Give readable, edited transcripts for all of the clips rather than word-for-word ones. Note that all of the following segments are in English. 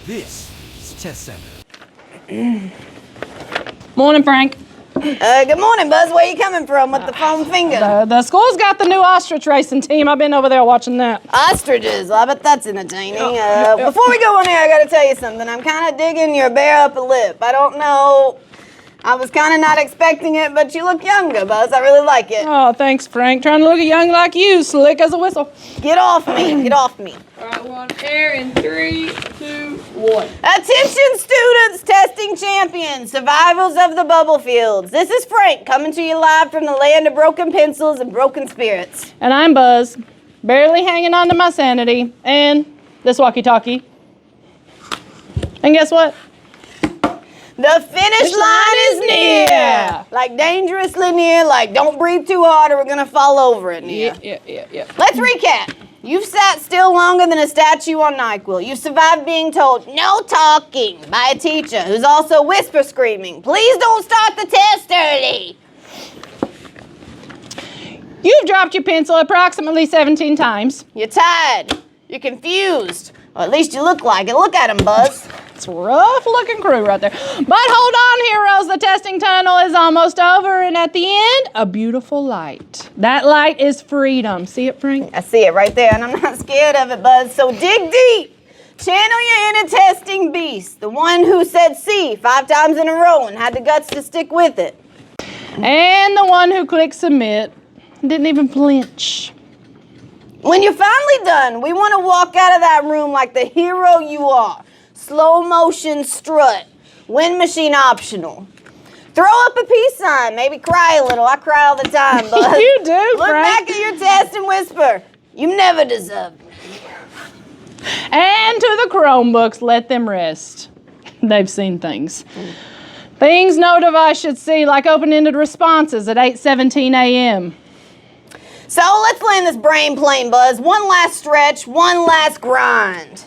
This is Testcenter. Morning, Frank. Good morning, Buzz. Where you coming from with the foam finger? The school's got the new ostrich racing team. I've been over there watching that. Ostriches. Well, I bet that's entertaining. Before we go on there, I gotta tell you something. I'm kind of digging your bare upper lip. I don't know. I was kind of not expecting it, but you look younger, Buzz. I really like it. Oh, thanks, Frank. Trying to look young like you, slick as a whistle. Get off me. Get off me. All right, one air in 3, 2, 1. Attention, students, testing champions, survivors of the bubble fields. This is Frank coming to you live from the land of broken pencils and broken spirits. And I'm Buzz, barely hanging on to my sanity and this walkie-talkie. And guess what? The finish line is near. Like dangerously near, like don't breathe too hard or we're gonna fall over it near. Yeah. Let's recap. You've sat still longer than a statue on NyQuil. You've survived being told no talking by a teacher who's also whisper screaming, please don't start the test early. You've dropped your pencil approximately 17 times. You're tired. You're confused. Or at least you look like it. Look at him, Buzz. It's a rough looking crew right there. But hold on, heroes. The testing tunnel is almost over. And at the end, a beautiful light. That light is freedom. See it, Frank? I see it right there, and I'm not scared of it, Buzz. So dig deep. Channel your inner testing beast. The one who said C 5 times in a row and had the guts to stick with it. And the one who clicked submit. Didn't even flinch. When you're finally done, we want to walk out of that room like the hero you are. Slow motion strut. Wind machine optional. Throw up a peace sign. Maybe cry a little. I cry all the time, Buzz. You do, Look Frank. back at your test and whisper, you never deserved me. And to the Chromebooks, let them rest. They've seen things. Things no device should see, like open-ended responses at 8:17 a.m. So let's land this brain plane, Buzz. One last stretch, one last grind.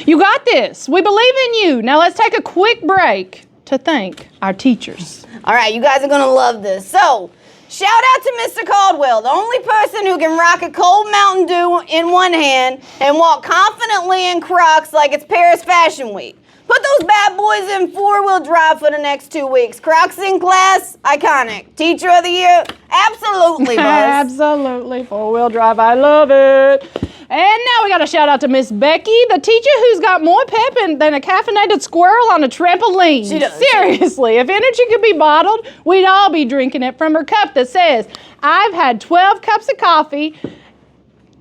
You got this. We believe in you. Now let's take a quick break to thank our teachers. All right, you guys are going to love this. So, shout out to Mr. Caldwell, the only person who can rock a cold Mountain Dew in one hand and walk confidently in Crocs like it's Paris Fashion Week. Put those bad boys in 4-wheel drive for the next 2 weeks. Crocs in class, iconic. Teacher of the year, absolutely, Buzz. Absolutely. 4-wheel drive. I love it. And now we got a shout out to Miss Becky, the teacher who's got more pep than a caffeinated squirrel on a trampoline. She does. Seriously, if energy could be bottled, we'd all be drinking it from her cup that says, I've had 12 cups of coffee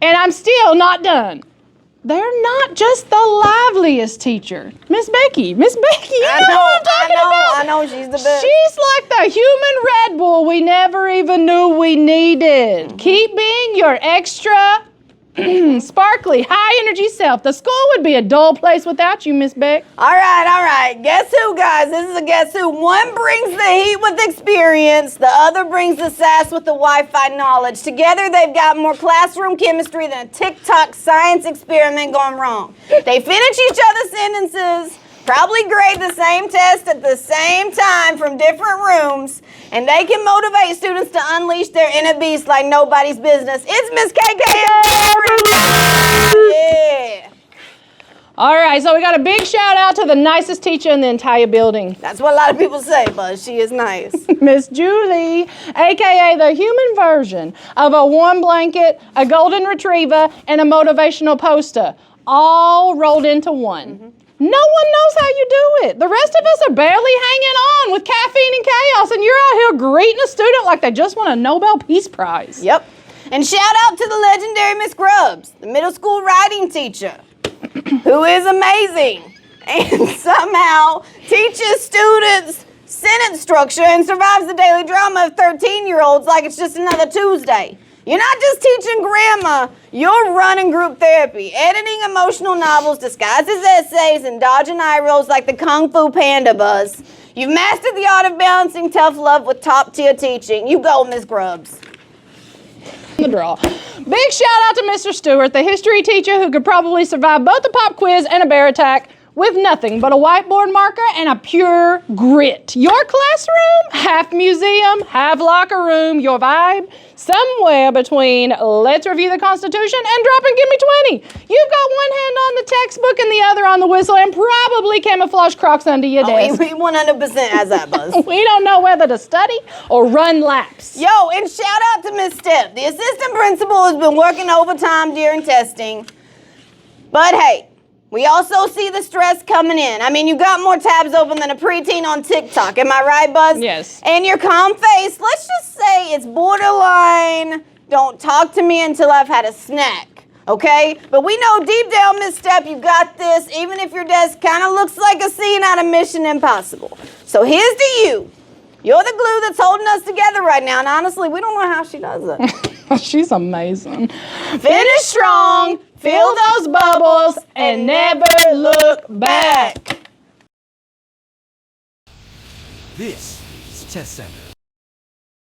and I'm still not done. They're not just the liveliest teacher. Miss Becky, you know what I'm talking about? I know, she's the best. She's like the human Red Bull we never even knew we needed. Mm-hmm. Keep being your extra sparkly, high-energy self. The school would be a dull place without you, Miss Beck. All right. Guess who, guys? This is a guess who. One brings the heat with experience. The other brings the sass with the Wi-Fi knowledge. Together, they've got more classroom chemistry than a TikTok science experiment gone wrong. They finish each other's sentences, probably grade the same test at the same time from different rooms, and they can motivate students to unleash their inner beast like nobody's business. It's Miss KK. Yeah. All right, so we got a big shout out to the nicest teacher in the entire building. That's what a lot of people say, Buzz. She is nice. Miss Julie, a.k.a. the human version of a warm blanket, a golden retriever, and a motivational poster, all rolled into one. Mm-hmm. No one knows how you do it. The rest of us are barely hanging on with caffeine and chaos, and you're out here greeting a student like they just won a Nobel Peace Prize. Yep. And shout out to the legendary Miss Grubbs, the middle school writing teacher, who is amazing and somehow teaches students sentence structure and survives the daily drama of 13-year-olds like it's just another Tuesday. You're not just teaching grammar, you're running group therapy, editing emotional novels disguised as essays, and dodging eye rolls like the Kung Fu Panda, Buzz. You've mastered the art of balancing tough love with top-tier teaching. You go, Miss Grubbs. The draw. Big shout out to Mr. Stewart, the history teacher who could probably survive both a pop quiz and a bear attack with nothing but a whiteboard marker and a pure grit. Your classroom, half museum, half locker room, your vibe, somewhere between let's review the Constitution and drop and give me 20. You've got one hand on the textbook in the other on the whistle, and probably camouflage Crocs under your desk. We 100% has that, Buzz. We don't know whether to study or run laps. Yo, and shout out to Miss Step. The assistant principal has been working overtime during testing. But hey, we also see the stress coming in. I mean, you got more tabs open than a preteen on TikTok. Am I right, Buzz? Yes. And your calm face, let's just say it's borderline, don't talk to me until I've had a snack. Okay? But we know deep down, Miss Step, you got this, even if your desk kind of looks like a scene out of Mission Impossible. So here's to you. You're the glue that's holding us together right now, and honestly, we don't know how she does it. She's amazing. Finish strong, fill those bubbles, and never look back. This is Testcenter.